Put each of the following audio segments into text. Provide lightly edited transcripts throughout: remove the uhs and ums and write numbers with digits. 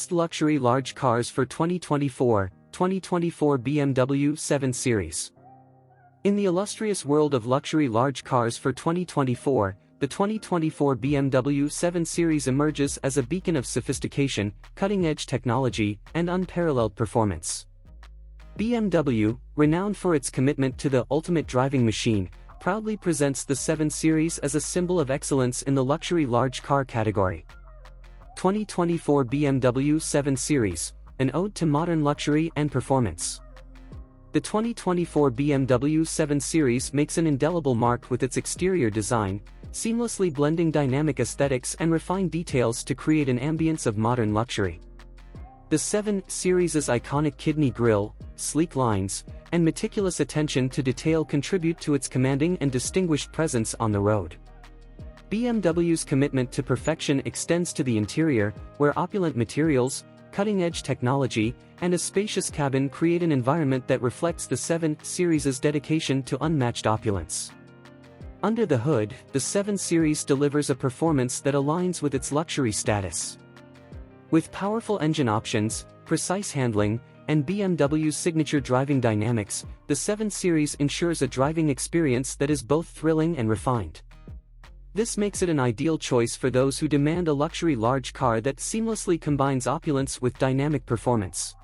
Best Luxury Large Cars for 2024 BMW 7 Series. In the illustrious world of luxury large cars for 2024, the 2024 BMW 7 Series emerges as a beacon of sophistication, cutting-edge technology, and unparalleled performance. BMW, renowned for its commitment to the ultimate driving machine, proudly presents the 7 Series as a symbol of excellence in the luxury large car category. 2024 BMW 7 Series, an ode to modern luxury and performance. The 2024 BMW 7 Series makes an indelible mark with its exterior design, seamlessly blending dynamic aesthetics and refined details to create an ambience of modern luxury. The 7 Series' iconic kidney grille, sleek lines, and meticulous attention to detail contribute to its commanding and distinguished presence on the road. BMW's commitment to perfection extends to the interior, where opulent materials, cutting-edge technology, and a spacious cabin create an environment that reflects the 7 Series' dedication to unmatched opulence. Under the hood, the 7 Series delivers a performance that aligns with its luxury status. With powerful engine options, precise handling, and BMW's signature driving dynamics, the 7 Series ensures a driving experience that is both thrilling and refined. This makes it an ideal choice for those who demand a luxury large car that seamlessly combines opulence with dynamic performance.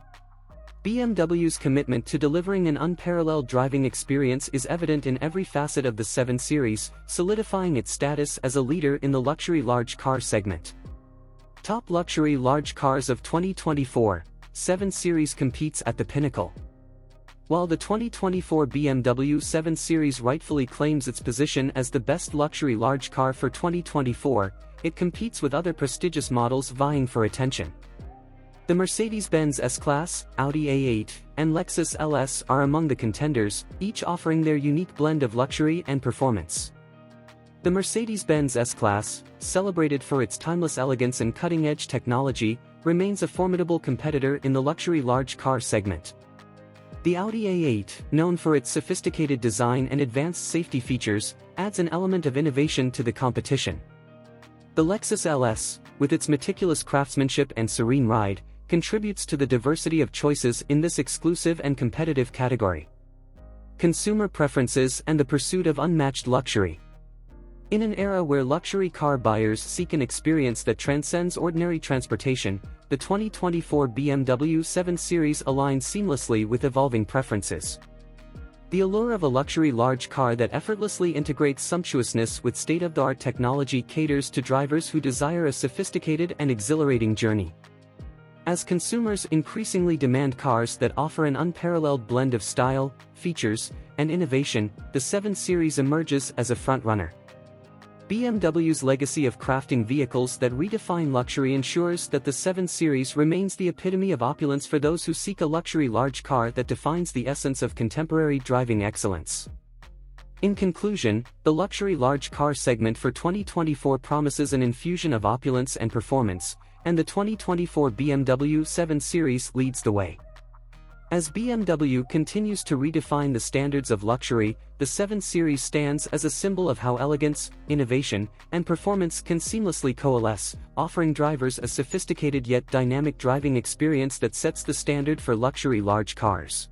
BMW's commitment to delivering an unparalleled driving experience is evident in every facet of the 7 Series, solidifying its status as a leader in the luxury large car segment. Top luxury large cars of 2024, 7 Series competes at the pinnacle. While the 2024 BMW 7 Series rightfully claims its position as the best luxury large car for 2024, it competes with other prestigious models vying for attention. The Mercedes-Benz S-Class, Audi A8, and Lexus LS are among the contenders, each offering their unique blend of luxury and performance. The Mercedes-Benz S-Class, celebrated for its timeless elegance and cutting-edge technology, remains a formidable competitor in the luxury large car segment. The Audi A8, known for its sophisticated design and advanced safety features, adds an element of innovation to the competition. The Lexus LS, with its meticulous craftsmanship and serene ride, contributes to the diversity of choices in this exclusive and competitive category. Consumer preferences and the pursuit of unmatched luxury. In an era where luxury car buyers seek an experience that transcends ordinary transportation, the 2024 BMW 7 Series aligns seamlessly with evolving preferences. The allure of a luxury large car that effortlessly integrates sumptuousness with state-of-the-art technology caters to drivers who desire a sophisticated and exhilarating journey. As consumers increasingly demand cars that offer an unparalleled blend of style, features, and innovation, the 7 Series emerges as a frontrunner. BMW's legacy of crafting vehicles that redefine luxury ensures that the 7 Series remains the epitome of opulence for those who seek a luxury large car that defines the essence of contemporary driving excellence. In conclusion, the luxury large car segment for 2024 promises an infusion of opulence and performance, and the 2024 BMW 7 Series leads the way. As BMW continues to redefine the standards of luxury, the 7 Series stands as a symbol of how elegance, innovation, and performance can seamlessly coalesce, offering drivers a sophisticated yet dynamic driving experience that sets the standard for luxury large cars.